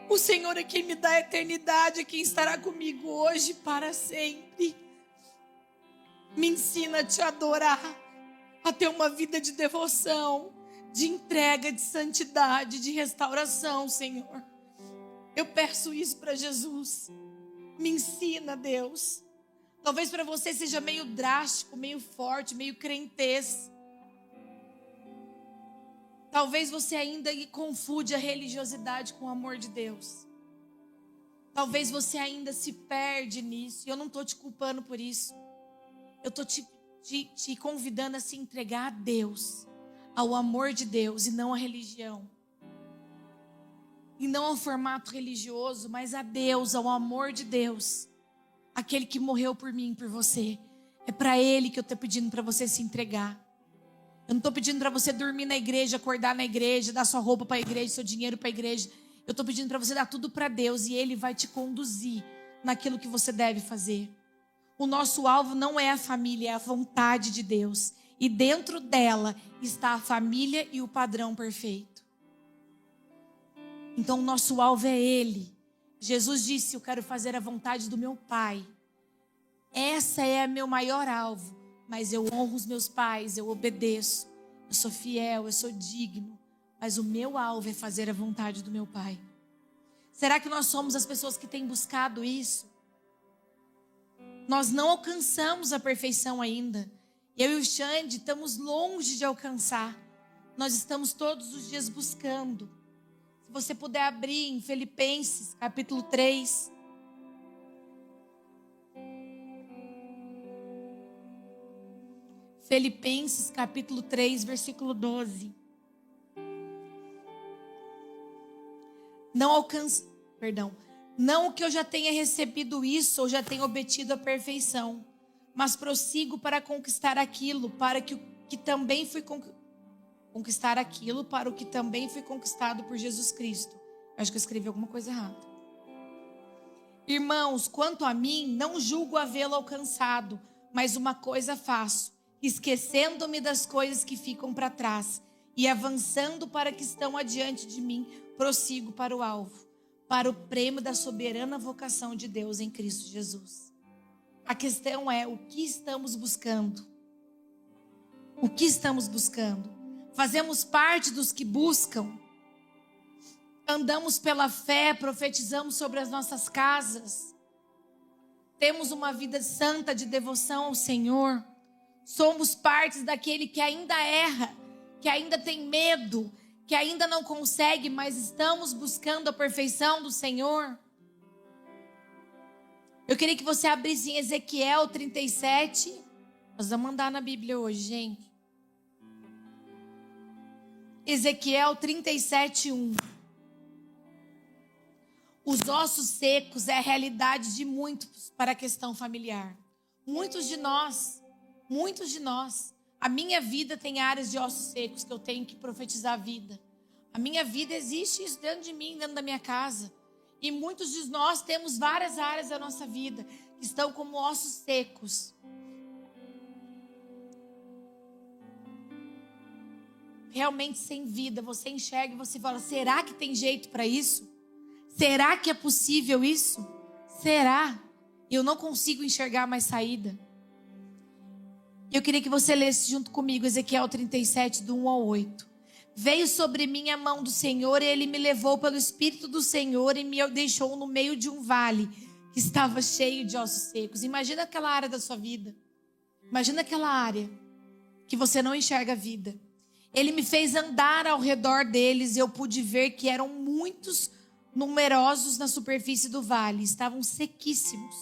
O Senhor é quem me dá a eternidade, é quem estará comigo hoje e para sempre. Me ensina a te adorar, a ter uma vida de devoção, de entrega, de santidade, de restauração, Senhor. Eu peço isso para Jesus. Me ensina, Deus. Talvez para você seja meio drástico, meio forte, meio crentez. Talvez você ainda confunde a religiosidade com o amor de Deus. Talvez você ainda se perde nisso. E eu não estou te culpando por isso. Eu estou te convidando a se entregar a Deus, ao amor de Deus e não à religião. E não ao formato religioso, mas a Deus, ao amor de Deus. Aquele que morreu por mim e por você. É para Ele que eu estou pedindo para você se entregar. Eu não estou pedindo para você dormir na igreja, acordar na igreja, dar sua roupa para a igreja, seu dinheiro para a igreja. Eu estou pedindo para você dar tudo para Deus e Ele vai te conduzir naquilo que você deve fazer. O nosso alvo não é a família, é a vontade de Deus. E dentro dela está a família e o padrão perfeito. Então o nosso alvo é Ele. Jesus disse, eu quero fazer a vontade do meu Pai. Essa é meu maior alvo. Mas eu honro os meus pais, eu obedeço. Eu sou fiel, eu sou digno. Mas o meu alvo é fazer a vontade do meu Pai. Será que nós somos as pessoas que têm buscado isso? Nós não alcançamos a perfeição ainda. Eu e o Xande estamos longe de alcançar. Nós estamos todos os dias buscando. Se você puder abrir em Filipenses, capítulo 3. Filipenses, capítulo 3, versículo 12. Não que eu já tenha recebido isso ou já tenha obtido a perfeição, mas prossigo para conquistar aquilo, para o que também fui conquistado por Jesus Cristo. Acho que eu escrevi alguma coisa errada. Irmãos, quanto a mim, não julgo havê-lo alcançado, Mas uma coisa faço, esquecendo-me das coisas que ficam para trás e avançando para que estão adiante de mim, prossigo para o alvo, para o prêmio da soberana vocação de Deus em Cristo Jesus. A questão é, o que estamos buscando? O que estamos buscando? Fazemos parte dos que buscam? Andamos pela fé, profetizamos sobre as nossas casas? Temos uma vida santa de devoção ao Senhor? Somos partes daquele que ainda erra, que ainda tem medo, que ainda não consegue, mas estamos buscando a perfeição do Senhor? Eu queria que você abrisse em Ezequiel 37. Nós vamos andar na Bíblia hoje, gente. Ezequiel 37:1. Os ossos secos é a realidade de muitos para a questão familiar. Muitos de nós. A minha vida tem áreas de ossos secos que eu tenho que profetizar a vida. A minha vida existe isso dentro de mim, dentro da minha casa. E muitos de nós temos várias áreas da nossa vida que estão como ossos secos. Realmente sem vida, você enxerga e você fala, será que tem jeito para isso? Será que é possível isso? Será? Eu não consigo enxergar mais saída. Eu queria que você lesse junto comigo Ezequiel 37, do 1 ao 8. Veio sobre mim a mão do Senhor e Ele me levou pelo Espírito do Senhor e me deixou no meio de um vale que estava cheio de ossos secos. Imagina aquela área da sua vida. Imagina aquela área que você não enxerga a vida. Ele me fez andar ao redor deles e eu pude ver que eram muitos numerosos na superfície do vale. Estavam sequíssimos.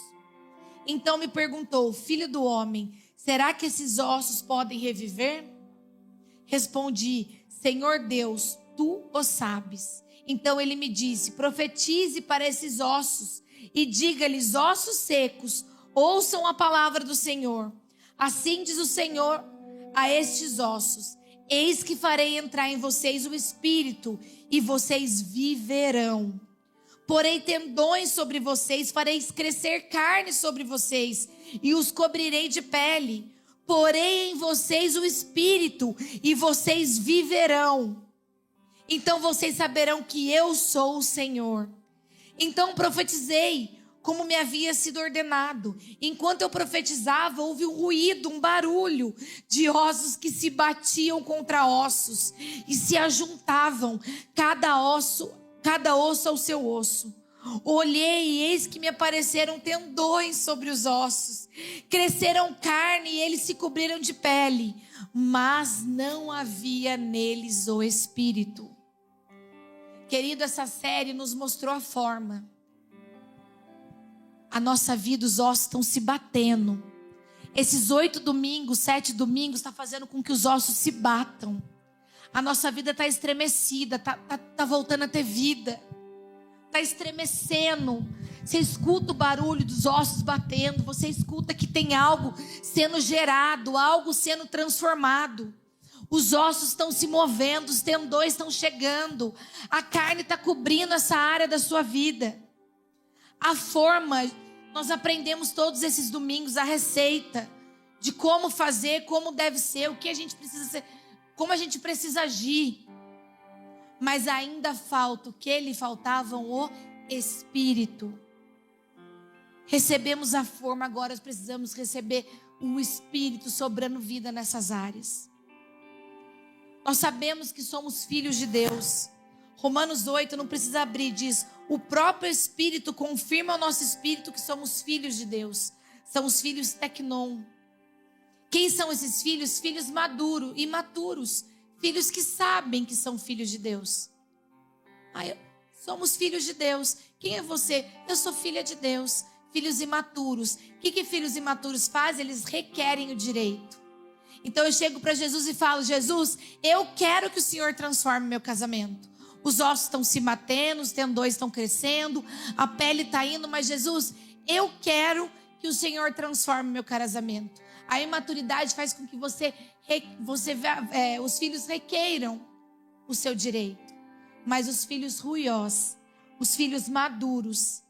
Então me perguntou, filho do homem, será que esses ossos podem reviver? Respondi, Senhor Deus, tu o sabes. Então ele me disse, profetize para esses ossos e diga-lhes, ossos secos, ouçam a palavra do Senhor. Assim diz o Senhor a estes ossos, eis que farei entrar em vocês o Espírito e vocês viverão. Porei tendões sobre vocês, farei crescer carne sobre vocês e os cobrirei de pele. Porei em vocês o Espírito e vocês viverão. Então vocês saberão que eu sou o Senhor. Então profetizei como me havia sido ordenado. Enquanto eu profetizava, houve um ruído, um barulho de ossos que se batiam contra ossos e se ajuntavam, cada osso ao seu osso. Olhei e eis que me apareceram tendões sobre os ossos. Cresceram carne e eles se cobriram de pele. Mas não havia neles o Espírito. Querido, essa série nos mostrou a forma. A nossa vida, os ossos estão se batendo. Esses 8 domingos, 7 domingos, está fazendo com que os ossos se batam. A nossa vida está estremecida, tá voltando a ter vida. Está estremecendo. Você escuta o barulho dos ossos batendo. Você escuta que tem algo sendo gerado, algo sendo transformado. Os ossos estão se movendo, os tendões estão chegando. A carne está cobrindo essa área da sua vida. A forma, nós aprendemos todos esses domingos a receita de como fazer, como deve ser, o que a gente precisa ser, como a gente precisa agir. Mas ainda falta o que lhe faltavam, o Espírito. Recebemos a forma, agora precisamos receber o Espírito sobrando vida nessas áreas. Nós sabemos que somos filhos de Deus. Romanos 8, não precisa abrir, diz, o próprio Espírito confirma ao nosso espírito que somos filhos de Deus. São os filhos teknon. Quem são esses filhos? Filhos maduros, imaturos. Filhos que sabem que são filhos de Deus. Somos filhos de Deus. Quem é você? Eu sou filha de Deus. Filhos imaturos. O que filhos imaturos fazem? Eles requerem o direito. Então eu chego para Jesus e falo, Jesus, eu quero que o Senhor transforme meu casamento. Os ossos estão se batendo, os tendões estão crescendo, a pele está indo, mas Jesus, eu quero que o Senhor transforme meu casamento. A imaturidade faz com que os filhos requeiram o seu direito. Mas os filhos ruiós, os filhos maduros,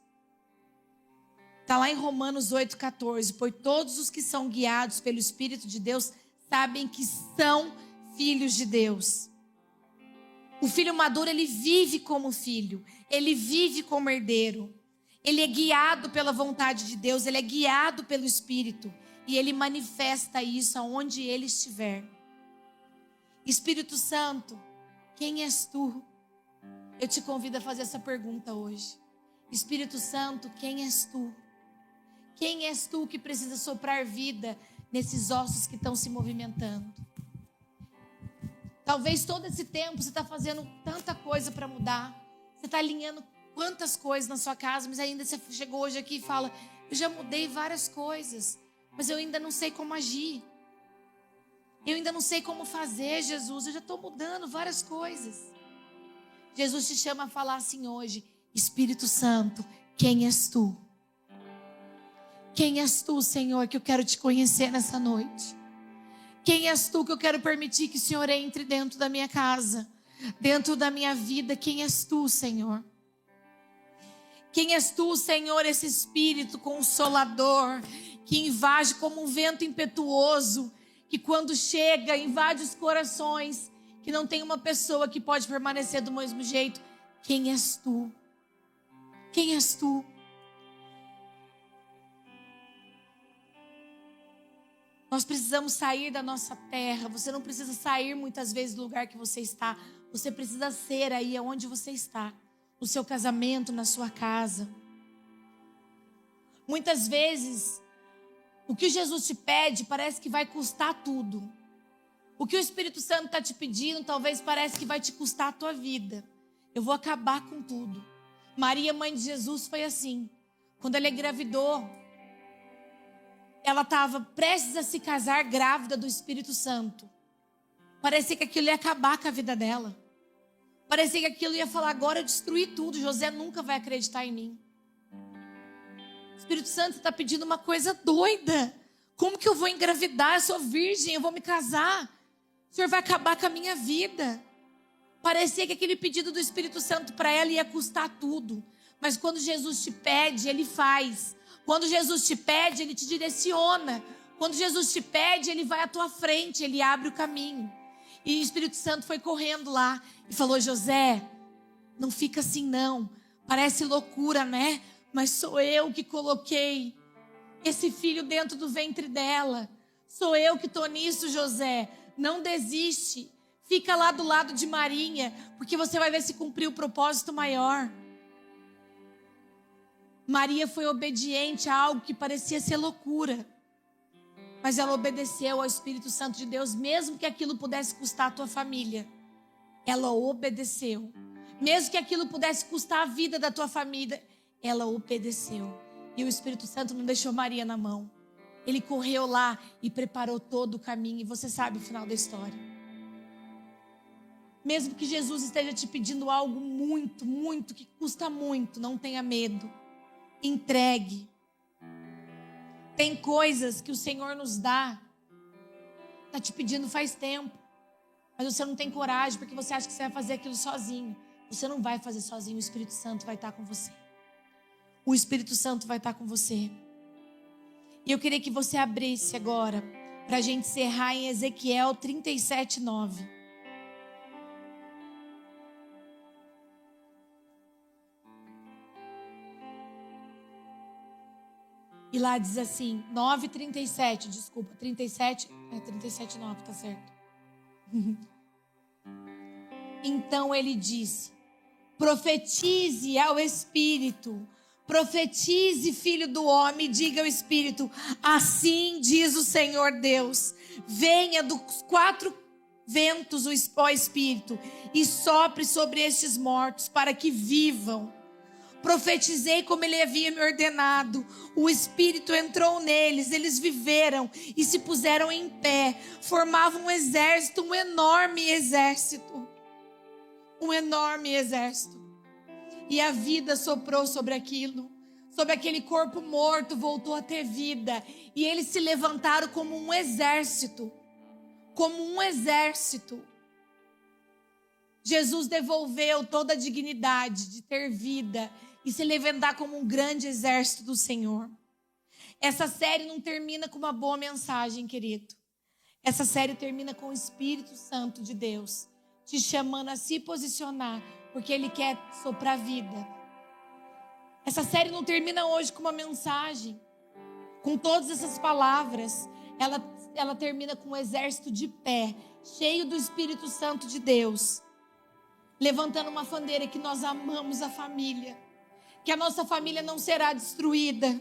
Está lá em Romanos 8,14. Pois todos os que são guiados pelo Espírito de Deus sabem que são filhos de Deus. O filho maduro, ele vive como filho. Ele vive como herdeiro. Ele é guiado pela vontade de Deus. Ele é guiado pelo Espírito. E ele manifesta isso aonde ele estiver. Espírito Santo, quem és tu? Eu te convido a fazer essa pergunta hoje. Espírito Santo, quem és tu? Quem és tu que precisa soprar vida nesses ossos que estão se movimentando? Talvez todo esse tempo você está fazendo tanta coisa para mudar. Você está alinhando quantas coisas na sua casa, mas ainda você chegou hoje aqui e fala, eu já mudei várias coisas, mas eu ainda não sei como agir. Eu ainda não sei como fazer, Jesus. Eu já estou mudando várias coisas. Jesus te chama a falar assim hoje, Espírito Santo, quem és tu? Quem és tu, Senhor, que eu quero te conhecer nessa noite? Quem és tu que eu quero permitir que o Senhor entre dentro da minha casa, dentro da minha vida? Quem és tu, Senhor? Quem és tu, Senhor, esse Espírito consolador, que invade como um vento impetuoso, que quando chega, invade os corações, que não tem uma pessoa que pode permanecer do mesmo jeito. Quem és tu? Quem és tu? Nós precisamos sair da nossa terra. Você não precisa sair muitas vezes do lugar que você está. Você precisa ser aí onde você está. No seu casamento, na sua casa. Muitas vezes, o que Jesus te pede parece que vai custar tudo. O que o Espírito Santo está te pedindo talvez parece que vai te custar a tua vida. Eu vou acabar com tudo. Maria, mãe de Jesus, foi assim. Quando ela engravidou, ela estava prestes a se casar grávida do Espírito Santo. Parecia que aquilo ia acabar com a vida dela. Parecia que aquilo ia falar, agora eu destruí tudo. José nunca vai acreditar em mim. O Espírito Santo está pedindo uma coisa doida. Como que eu vou engravidar? Eu sou virgem, eu vou me casar. O Senhor vai acabar com a minha vida. Parecia que aquele pedido do Espírito Santo para ela ia custar tudo. Mas quando Jesus te pede, Ele faz. Quando Jesus te pede, Ele te direciona. Quando Jesus te pede, Ele vai à tua frente, Ele abre o caminho. E o Espírito Santo foi correndo lá e falou, José, não fica assim não. Parece loucura, né? Mas sou eu que coloquei esse filho dentro do ventre dela. Sou eu que estou nisso, José. Não desiste. Fica lá do lado de Marinha, porque você vai ver se cumpriu o propósito maior. Maria foi obediente a algo que parecia ser loucura. Mas ela obedeceu ao Espírito Santo de Deus, mesmo que aquilo pudesse custar a tua família. Ela obedeceu. Mesmo que aquilo pudesse custar a vida da tua família, ela obedeceu. E o Espírito Santo não deixou Maria na mão. Ele correu lá e preparou todo o caminho. E você sabe o final da história. Mesmo que Jesus esteja te pedindo algo muito, muito, que custa muito, não tenha medo. Entregue. Tem coisas que o Senhor nos dá, está te pedindo faz tempo, mas você não tem coragem, porque você acha que você vai fazer aquilo sozinho. Você não vai fazer sozinho, o Espírito Santo vai estar com você. O Espírito Santo vai estar com você. E eu queria que você abrisse agora, para a gente encerrar em Ezequiel 37:9. E lá diz assim, 9:37, desculpa, 37:9, tá certo. Então ele disse, profetize ao Espírito, profetize, filho do homem, diga ao Espírito, assim diz o Senhor Deus, venha dos 4 ventos o Espírito e sopre sobre estes mortos para que vivam. Profetizei como ele havia me ordenado. O Espírito entrou neles, eles viveram e se puseram em pé. Formavam um exército, um enorme exército. Um enorme exército. E a vida soprou sobre aquilo. Sobre aquele corpo morto voltou a ter vida. E eles se levantaram como um exército. Como um exército. Jesus devolveu toda a dignidade de ter vida e se levantar como um grande exército do Senhor. Essa série não termina com uma boa mensagem, querido. Essa série termina com o Espírito Santo de Deus te chamando a se posicionar, porque Ele quer soprar vida. Essa série não termina hoje com uma mensagem, com todas essas palavras. Ela termina com um exército de pé, cheio do Espírito Santo de Deus, levantando uma bandeira que nós amamos a família, que a nossa família não será destruída,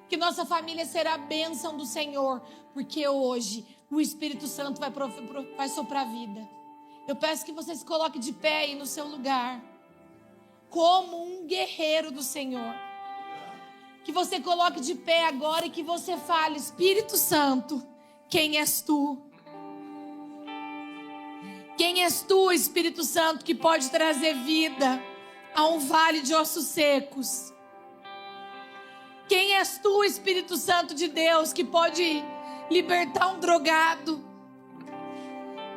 que nossa família será a bênção do Senhor, porque hoje o Espírito Santo vai soprar vida. Eu peço que você se coloque de pé aí no seu lugar, como um guerreiro do Senhor. Que você coloque de pé agora e que você fale: Espírito Santo, quem és tu? Quem és tu, Espírito Santo, que pode trazer vida a um vale de ossos secos? Quem és tu, Espírito Santo de Deus, que pode libertar um drogado?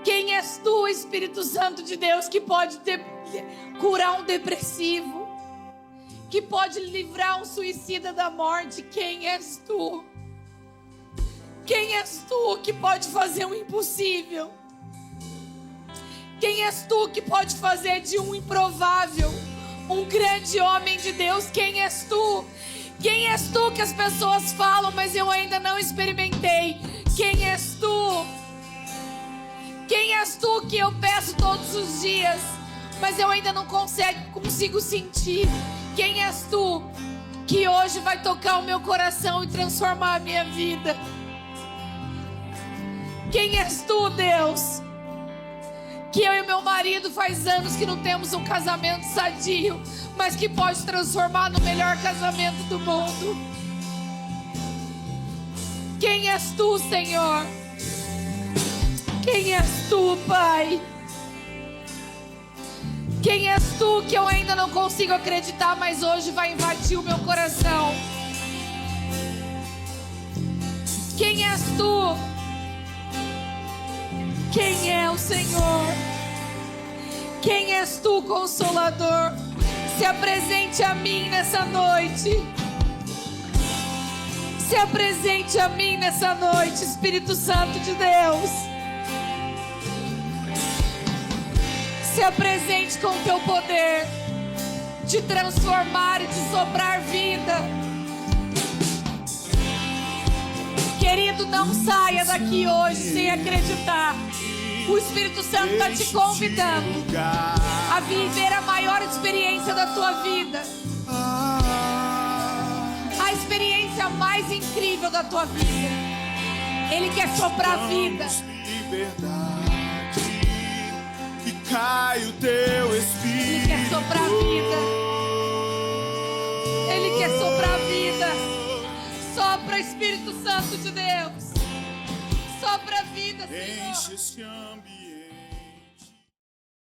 Quem és tu, Espírito Santo de Deus, que pode curar um depressivo? Que pode livrar um suicida da morte? Quem és tu? Quem és tu que pode fazer o impossível? Quem és tu que pode fazer de um improvável um grande homem de Deus? Quem és tu? Quem és tu que as pessoas falam, mas eu ainda não experimentei? Quem és tu? Quem és tu que eu peço todos os dias, mas eu ainda não consigo sentir? Quem és tu que hoje vai tocar o meu coração e transformar a minha vida? Quem és tu, Deus? Que eu e meu marido faz anos que não temos um casamento sadio, mas que pode transformar no melhor casamento do mundo. Quem és tu, Senhor? Quem és tu, Pai? Quem és tu que eu ainda não consigo acreditar, mas hoje vai invadir o meu coração? Quem és tu? Quem é o Senhor? Quem és tu, Consolador? Se apresente a mim nessa noite. Se apresente a mim nessa noite, Espírito Santo de Deus. Se apresente com o teu poder de transformar e de soprar vida. Querido, não saia daqui hoje sem acreditar. O Espírito Santo está te convidando a viver a maior experiência da tua vida. A experiência mais incrível da tua vida. Ele quer soprar vida. E cai o teu Espírito. Ele quer soprar vida. Ele quer soprar vida. Sopra, Espírito Santo de Deus. Sopra vida, Senhor. Enche esse ambiente.